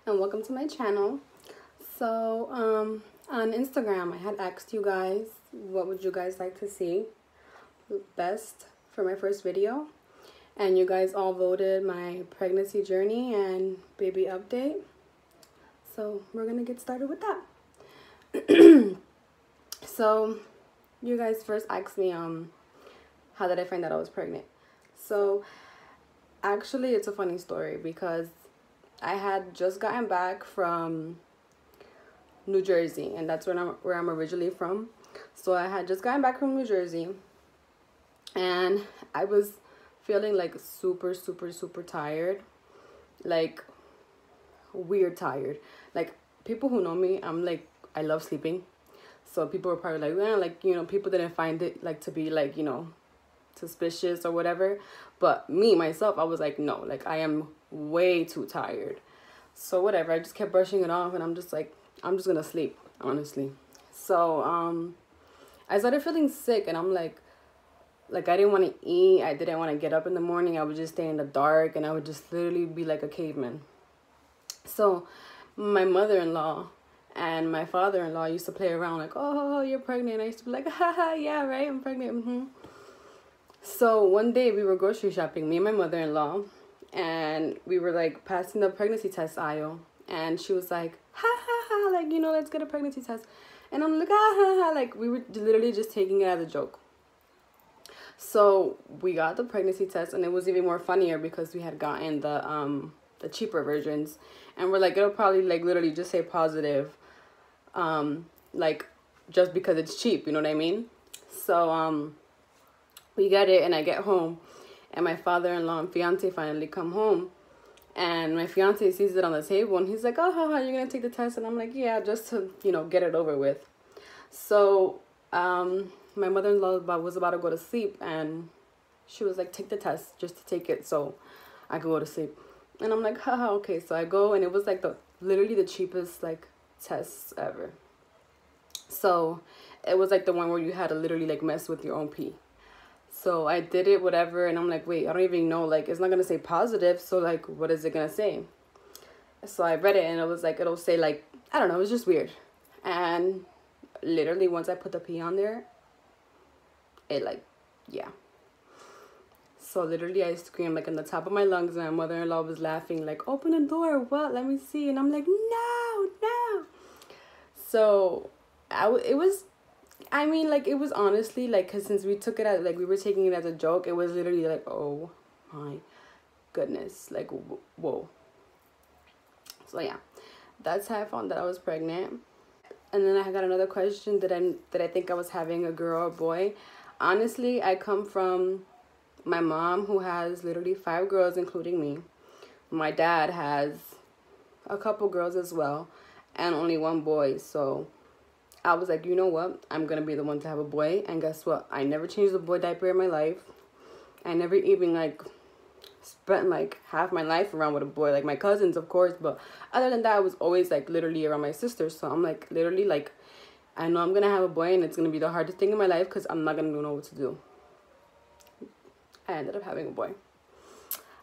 and welcome to my channel. So on Instagram I had asked you guys what would you guys like to see best for my first video, and you guys all voted my pregnancy journey and baby update. So we're gonna get started with that. So you guys first asked me how did I find out I was pregnant. So actually it's a funny story because I had just gotten back from New Jersey, and that's where I'm originally from. So I had just gotten back from New Jersey, and I was feeling like super tired, like weird tired. Like, people who know me, I love sleeping. So people were probably like, people didn't find it like to be like, suspicious or whatever. But me myself, I was like, no, like I am way too tired. So whatever, I just kept brushing it off, and I'm just like, I'm just gonna sleep, honestly. So I started feeling sick, and I'm like I didn't want to eat, I didn't want to get up in the morning. I would just stay in the dark, and I would just literally be like a caveman. So my mother-in-law and my father-in-law used to play around like, oh, you're pregnant. I used to be like, haha, yeah, right, I'm pregnant. So one day we were grocery shopping, me and my mother-in-law, and we were like passing the pregnancy test aisle, and she was like, ha ha ha, like, let's get a pregnancy test. And I'm like, ha ha ha, like we were literally just taking it as a joke. So we got the pregnancy test, and it was even more funnier because we had gotten the cheaper versions, and we're like, it'll probably like literally just say positive, like just because it's cheap, you know what I mean? So we get it, and I get home, and my father-in-law and fiance finally come home, and my fiance sees it on the table, and he's like, oh, haha, you're gonna take the test? And I'm like, yeah, just to get it over with. So my mother-in-law was about to go to sleep, and she was like, take the test, just to take it so I could go to sleep. And I'm like, haha, okay. So I go, and it was like literally the cheapest like tests ever. So it was like the one where you had to literally like mess with your own pee. So I did it, whatever, and I'm like, wait, I don't even know, like, it's not going to say positive, so, like, what is it going to say? So I read it, and it was like, it'll say, like, I don't know, it was just weird. And literally, once I put the pee on there, it, like, yeah. So literally, I screamed, like, in the top of my lungs, and my mother-in-law was laughing, like, open the door, what, let me see, and I'm like, no. So it was honestly, like, because since we took it as, like, we were taking it as a joke, it was literally like, oh my goodness, like, whoa. So yeah, that's how I found that I was pregnant. And then I got another question, did I think I was having a girl or boy? Honestly, I come from my mom, who has literally 5 girls, including me. My dad has a couple girls as well, and only 1 boy. So I was like, you know what? I'm going to be the one to have a boy. And guess what? I never changed a boy diaper in my life. I never even, like, spent, like, half my life around with a boy. Like, my cousins, of course. But other than that, I was always, like, literally around my sisters. So I'm, like, literally, like, I know I'm going to have a boy, and it's going to be the hardest thing in my life because I'm not going to know what to do. I ended up having a boy.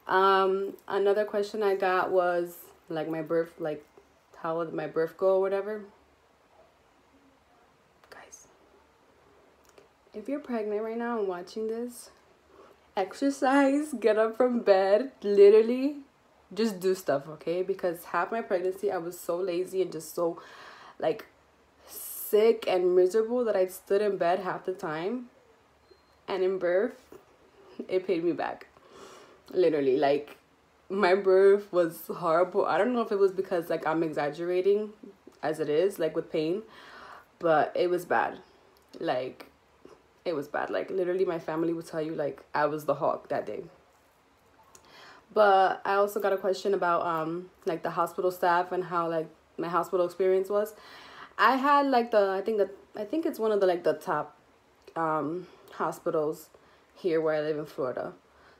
Another question I got was, like, my birth, like, how did my birth go or whatever. If you're pregnant right now and watching this, exercise, get up from bed, literally just do stuff, okay? Because half my pregnancy, I was so lazy and just so, like, sick and miserable that I stood in bed half the time. And in birth, it paid me back. Literally, like, my birth was horrible. I don't know if it was because, like, I'm exaggerating, as it is, like, with pain, but it was bad. Like, it was bad. Like, literally, my family would tell you, like, I was the Hulk that day. But I also got a question about, like, the hospital staff and how, like, my hospital experience was. I had, like, I think it's one of the, like, the top, hospitals here where I live in Florida.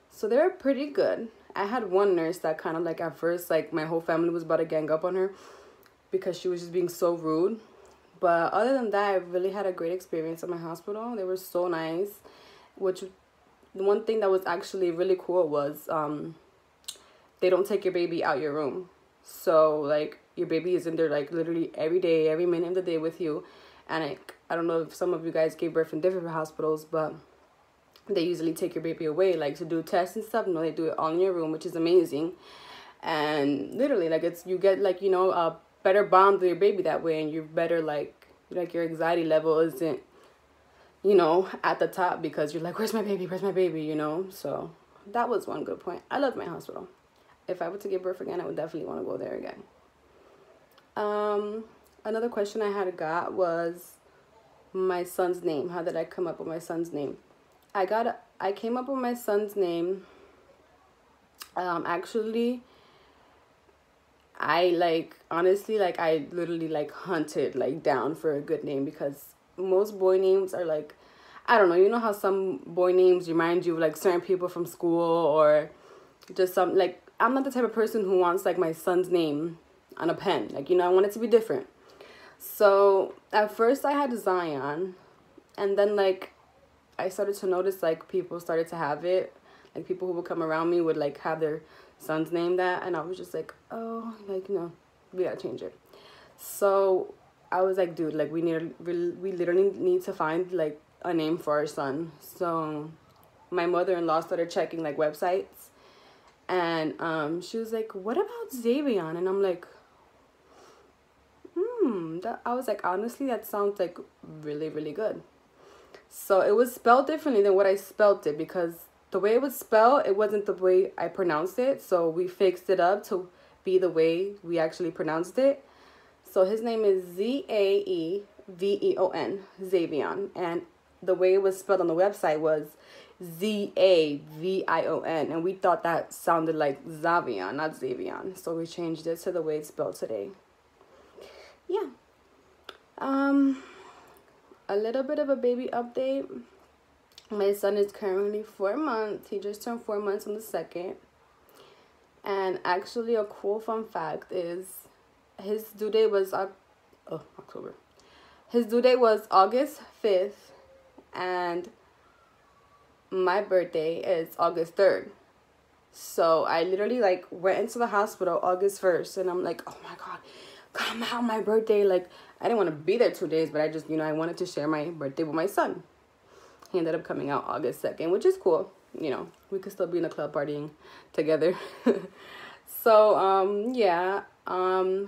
So they were pretty good. I had one nurse that kind of, like, at first, like, my whole family was about to gang up on her because she was just being so rude. But other than that, I really had a great experience at my hospital. They were so nice. Which, the one thing that was actually really cool was they don't take your baby out your room. So like your baby is in there like literally every day, every minute of the day with you. And I don't know if some of you guys gave birth in different hospitals, but they usually take your baby away like to do tests and stuff. No, they do it all in your room, which is amazing. And literally like you get like, you know, a better bond with your baby that way, and you're better like your anxiety level isn't, you know, at the top, because you're like, where's my baby, you know. So that was one good point. I love my hospital. If I were to give birth again, I would definitely want to go there again. Another question I had was my son's name. How did I come up with my son's name? I came up with my son's name. Actually, I I literally like hunted like down for a good name, because most boy names are like, I don't know, you know how some boy names remind you of like certain people from school, or just some, like, I'm not the type of person who wants like my son's name on a pen. Like, you know, I want it to be different. So at first I had Zion, and then like I started to notice like people started to have it. Like people who would come around me would like have their son's name that, and I was just like, oh, like, no, we gotta change it. So I was like, dude, like we literally need to find like a name for our son. So my mother-in-law started checking like websites, and she was like, what about Xavion? And I'm like, I was like, honestly, that sounds like really, really good. So it was spelled differently than what I spelled it, because the way it was spelled, it wasn't the way I pronounced it. So we fixed it up to be the way we actually pronounced it. So his name is Zaeveon, Xavion. And the way it was spelled on the website was Zavion. And we thought that sounded like Xavion, not Xavion. So we changed it to the way it's spelled today. Yeah. A little bit of a baby update. My son is currently 4 months. He just turned 4 months on the 2nd. And actually, a cool fun fact is his due date was October. His due date was August 5th, and my birthday is August 3rd. So I literally like went into the hospital August 1st, and I'm like, oh my God, come out, my birthday. Like, I didn't want to be there 2 days, but I just, you know, I wanted to share my birthday with my son. He ended up coming out August 2nd, which is cool. You know, we could still be in a club partying together. So, yeah.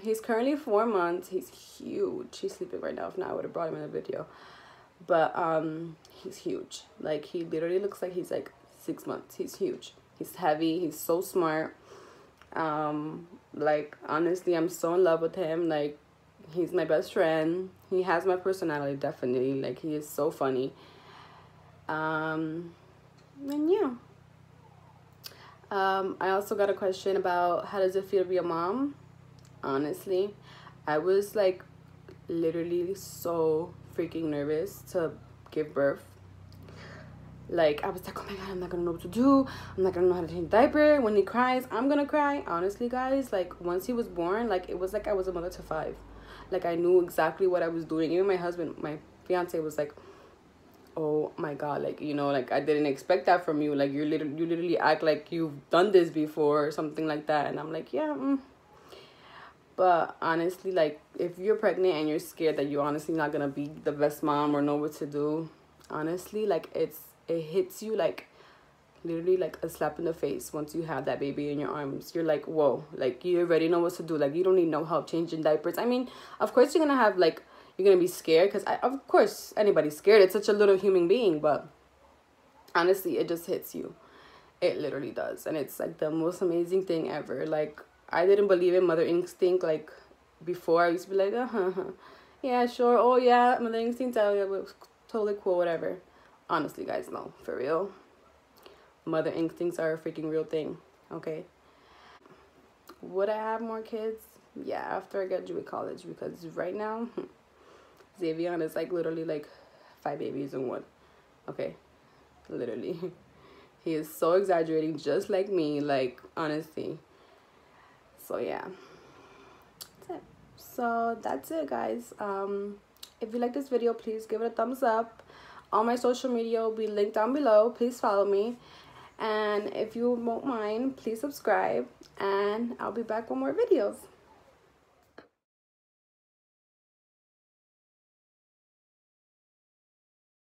He's currently 4 months. He's huge. He's sleeping right now. If not, I would have brought him in the video. But, he's huge. Like, he literally looks like he's like 6 months. He's huge. He's heavy. He's so smart. Like, honestly, I'm so in love with him. Like, he's my best friend. He has my personality, definitely. Like, he is so funny. And yeah. I also got a question about how does it feel to be a mom. Honestly, I was like literally so freaking nervous to give birth. Like, I was like, oh my God, I'm not gonna know what to do. I'm not gonna know how to change a diaper. When he cries, I'm gonna cry. Honestly, guys, like once he was born, like it was like I was a mother to 5. Like, I knew exactly what I was doing. Even my husband, my fiance, was like, oh my God, like, you know, like I didn't expect that from you. Like, you literally act like you've done this before or something like that. And I'm like, yeah. But honestly, like, if you're pregnant and you're scared that you're honestly not gonna be the best mom or know what to do, honestly, like it hits you like literally like a slap in the face once you have that baby in your arms. You're like, whoa, like you already know what to do. Like, you don't need no help changing diapers. I mean, of course you're gonna have like, you're gonna be scared, because of course anybody's scared. It's such a little human being, but honestly, it just hits you. It literally does. And it's like the most amazing thing ever. Like, I didn't believe in mother instinct. Like, before, I used to be like, yeah, sure, oh yeah, mother instinct, totally cool, whatever. Honestly, guys, no, for real, mother instincts are a freaking real thing. Okay, would I have more kids? Yeah, after I graduate college, because right now Xavion is like literally like 5 babies in one. Okay, literally. He is so exaggerating, just like me, like, honestly. So yeah, that's it. So that's it, guys. If you like this video, please give it a thumbs up. All my social media will be linked down below. Please follow me. And if you won't mind, please subscribe, and I'll be back with more videos.